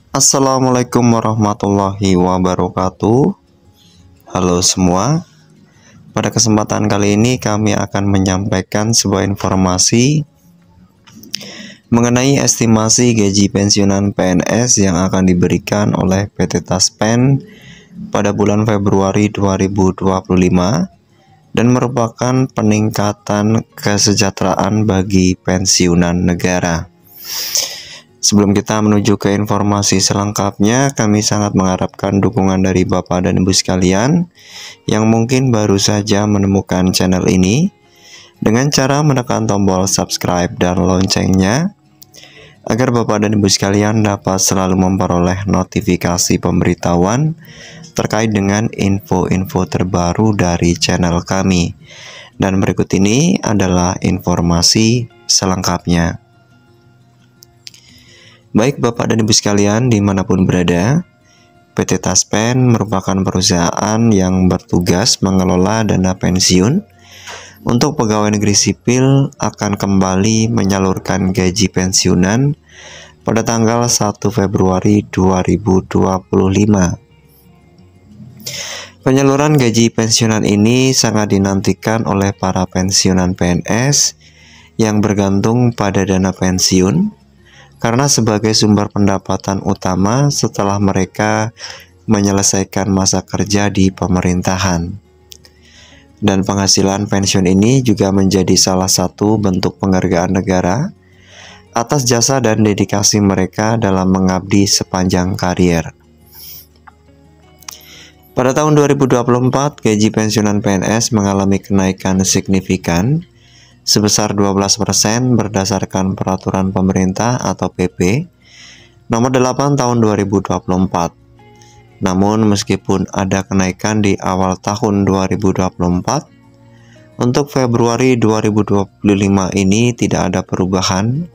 Assalamualaikum warahmatullahi wabarakatuh. Halo semua. Pada kesempatan kali ini kami akan menyampaikan sebuah informasi mengenai estimasi gaji pensiunan PNS yang akan diberikan oleh PT Taspen pada bulan Februari 2025 dan merupakan peningkatan kesejahteraan bagi pensiunan negara. Sebelum kita menuju ke informasi selengkapnya, kami sangat mengharapkan dukungan dari Bapak dan Ibu sekalian yang mungkin baru saja menemukan channel ini dengan cara menekan tombol subscribe dan loncengnya agar Bapak dan Ibu sekalian dapat selalu memperoleh notifikasi pemberitahuan terkait dengan info-info terbaru dari channel kami. Dan berikut ini adalah informasi selengkapnya. Baik Bapak dan Ibu sekalian dimanapun berada, PT Taspen merupakan perusahaan yang bertugas mengelola dana pensiun untuk pegawai negeri sipil akan kembali menyalurkan gaji pensiunan pada tanggal 1 Februari 2025. Penyaluran gaji pensiunan ini sangat dinantikan oleh para pensiunan PNS yang bergantung pada dana pensiun karena sebagai sumber pendapatan utama setelah mereka menyelesaikan masa kerja di pemerintahan. Dan penghasilan pensiun ini juga menjadi salah satu bentuk penghargaan negara atas jasa dan dedikasi mereka dalam mengabdi sepanjang karier. Pada tahun 2024, gaji pensiunan PNS mengalami kenaikan signifikan sebesar 12% berdasarkan peraturan pemerintah atau PP nomor 8 tahun 2024. Namun meskipun ada kenaikan di awal tahun 2024, untuk Februari 2025 ini tidak ada perubahan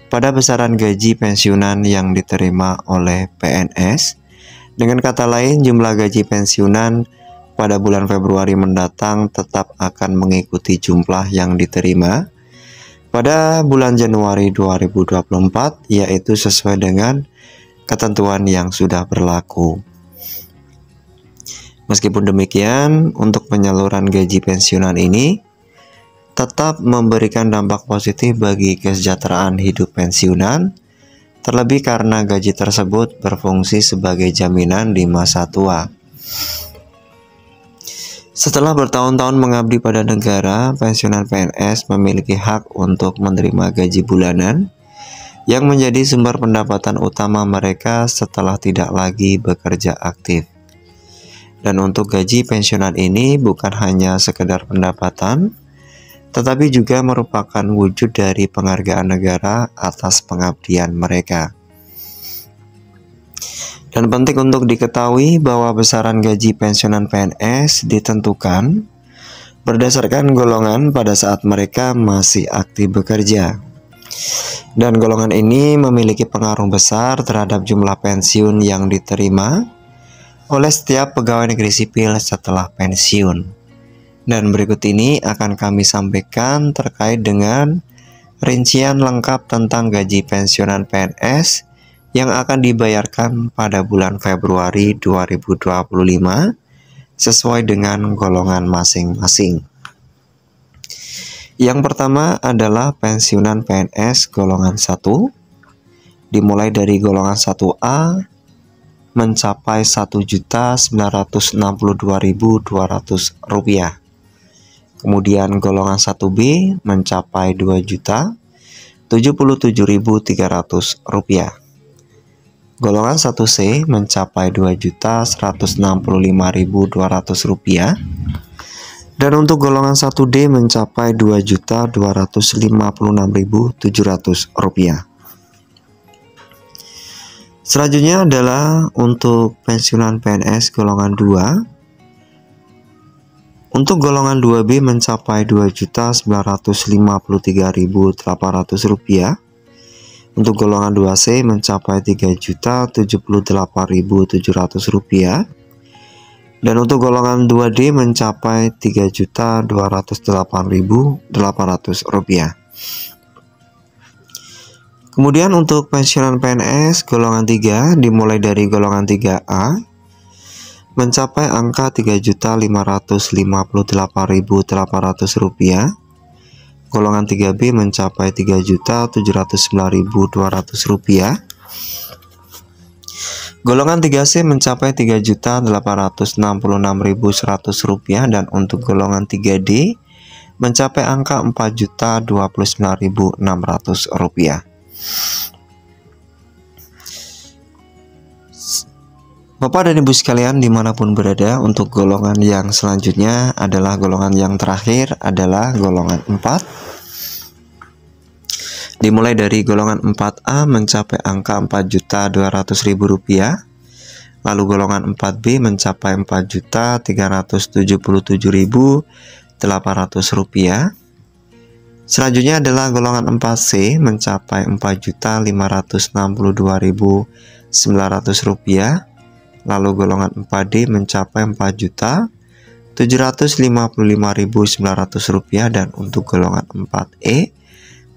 pada besaran gaji pensiunan yang diterima oleh PNS. Dengan kata lain, jumlah gaji pensiunan pada bulan Februari mendatang tetap akan mengikuti jumlah yang diterima pada bulan Januari 2024, yaitu sesuai dengan ketentuan yang sudah berlaku. Meskipun demikian, untuk penyaluran gaji pensiunan ini tetap memberikan dampak positif bagi kesejahteraan hidup pensiunan, terlebih karena gaji tersebut berfungsi sebagai jaminan di masa tua. Setelah bertahun-tahun mengabdi pada negara, pensiunan PNS memiliki hak untuk menerima gaji bulanan yang menjadi sumber pendapatan utama mereka setelah tidak lagi bekerja aktif. Dan untuk gaji pensiunan ini bukan hanya sekedar pendapatan, tetapi juga merupakan wujud dari penghargaan negara atas pengabdian mereka. Dan penting untuk diketahui bahwa besaran gaji pensiunan PNS ditentukan berdasarkan golongan pada saat mereka masih aktif bekerja. Dan golongan ini memiliki pengaruh besar terhadap jumlah pensiun yang diterima oleh setiap pegawai negeri sipil setelah pensiun. Dan berikut ini akan kami sampaikan terkait dengan rincian lengkap tentang gaji pensiunan PNS yang akan dibayarkan pada bulan Februari 2025 sesuai dengan golongan masing-masing. Yang pertama adalah pensiunan PNS golongan 1, dimulai dari golongan 1A mencapai Rp1.962.200. Kemudian golongan 1B mencapai Rp2.077.300. Golongan 1C mencapai Rp2.165.200 dan untuk golongan 1D mencapai Rp2.256.700. Selanjutnya adalah untuk pensiunan PNS golongan 2. Untuk golongan 2B mencapai Rp2.953.800. Untuk golongan 2C mencapai Rp3.078.700 dan untuk golongan 2D mencapai Rp3.208.800. Kemudian untuk pensiunan PNS golongan 3 dimulai dari golongan 3A mencapai angka Rp3.558.800, golongan 3B mencapai Rp3.709.200, golongan 3C mencapai Rp3.866.100, dan untuk golongan 3D mencapai angka Rp4.029.600. Bapak dan Ibu sekalian dimanapun berada, untuk golongan yang selanjutnya adalah golongan yang terakhir adalah golongan 4. Dimulai dari golongan 4A mencapai angka Rp4.200.000, lalu golongan 4B mencapai Rp4.037.800. Selanjutnya adalah golongan 4C mencapai Rp4.562.900, lalu golongan 4D mencapai Rp4.755.900, dan untuk golongan 4E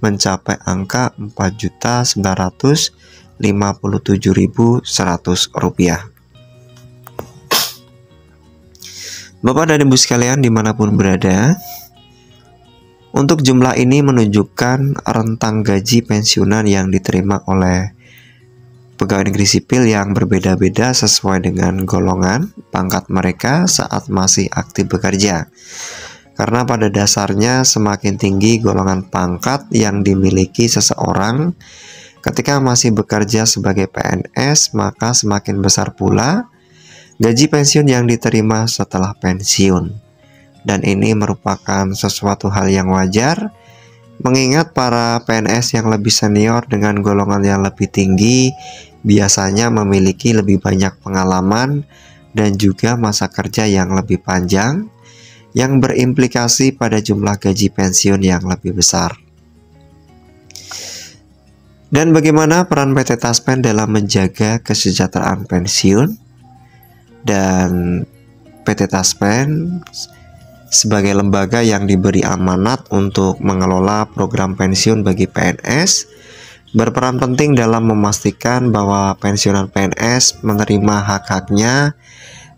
mencapai angka Rp4.957.100. Bapak dan Ibu sekalian dimanapun berada, untuk jumlah ini menunjukkan rentang gaji pensiunan yang diterima oleh pegawai negeri sipil yang berbeda-beda sesuai dengan golongan pangkat mereka saat masih aktif bekerja. Karena pada dasarnya semakin tinggi golongan pangkat yang dimiliki seseorang ketika masih bekerja sebagai PNS, maka semakin besar pula gaji pensiun yang diterima setelah pensiun. Dan ini merupakan sesuatu hal yang wajar, mengingat para PNS yang lebih senior dengan golongan yang lebih tinggi biasanya memiliki lebih banyak pengalaman dan juga masa kerja yang lebih panjang, yang berimplikasi pada jumlah gaji pensiun yang lebih besar. Dan bagaimana peran PT Taspen dalam menjaga kesejahteraan pensiun? Dan PT Taspen sebagai lembaga yang diberi amanat untuk mengelola program pensiun bagi PNS, berperan penting dalam memastikan bahwa pensiunan PNS menerima hak-haknya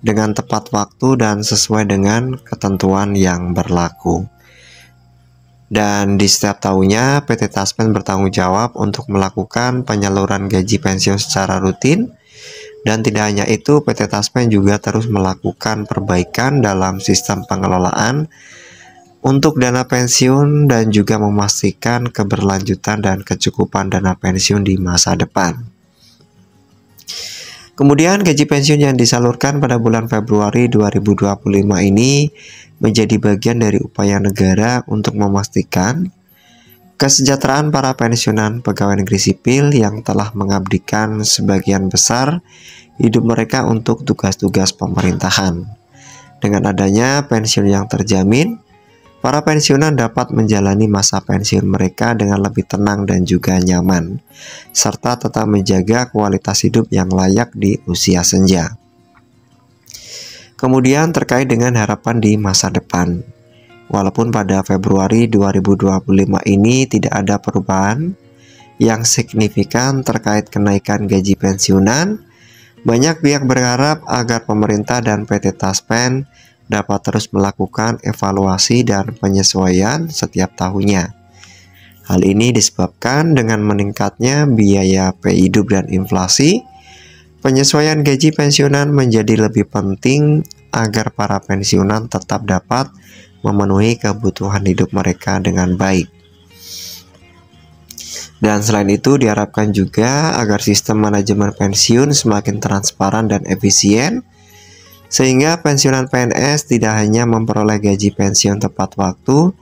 dengan tepat waktu dan sesuai dengan ketentuan yang berlaku. Dan di setiap tahunnya, PT Taspen bertanggung jawab untuk melakukan penyaluran gaji pensiun secara rutin. Dan tidak hanya itu, PT Taspen juga terus melakukan perbaikan dalam sistem pengelolaan untuk dana pensiun dan juga memastikan keberlanjutan dan kecukupan dana pensiun di masa depan. Kemudian gaji pensiun yang disalurkan pada bulan Februari 2025 ini menjadi bagian dari upaya negara untuk memastikan kesejahteraan para pensiunan pegawai negeri sipil yang telah mengabdikan sebagian besar hidup mereka untuk tugas-tugas pemerintahan. Dengan adanya pensiun yang terjamin, para pensiunan dapat menjalani masa pensiun mereka dengan lebih tenang dan juga nyaman, serta tetap menjaga kualitas hidup yang layak di usia senja. Kemudian terkait dengan harapan di masa depan. Walaupun pada Februari 2025 ini tidak ada perubahan yang signifikan terkait kenaikan gaji pensiunan, banyak pihak berharap agar pemerintah dan PT Taspen dapat terus melakukan evaluasi dan penyesuaian setiap tahunnya. Hal ini disebabkan dengan meningkatnya biaya hidup dan inflasi. Penyesuaian gaji pensiunan menjadi lebih penting agar para pensiunan tetap dapat memenuhi kebutuhan hidup mereka dengan baik. Dan selain itu diharapkan juga agar sistem manajemen pensiun semakin transparan dan efisien, sehingga pensiunan PNS tidak hanya memperoleh gaji pensiun tepat waktu,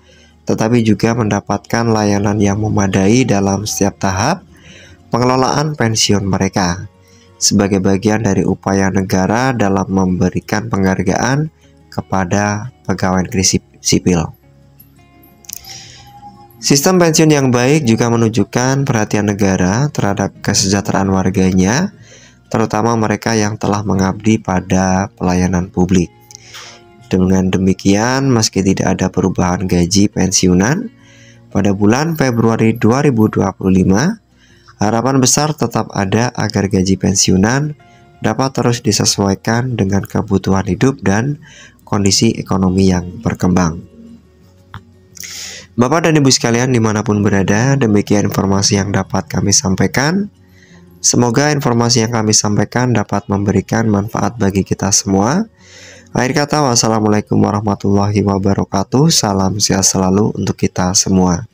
tetapi juga mendapatkan layanan yang memadai dalam setiap tahap pengelolaan pensiun mereka, sebagai bagian dari upaya negara dalam memberikan penghargaan kepada pegawai negeri sipil. Sistem pensiun yang baik juga menunjukkan perhatian negara terhadap kesejahteraan warganya, terutama mereka yang telah mengabdi pada pelayanan publik. Dengan demikian, meski tidak ada perubahan gaji pensiunan, pada bulan Februari 2025, Harapan besar tetap ada agar gaji pensiunan dapat terus disesuaikan dengan kebutuhan hidup dan kondisi ekonomi yang berkembang. Bapak dan Ibu sekalian dimanapun berada, demikian informasi yang dapat kami sampaikan. Semoga informasi yang kami sampaikan dapat memberikan manfaat bagi kita semua. Akhir kata, wassalamualaikum warahmatullahi wabarakatuh. Salam sehat selalu untuk kita semua.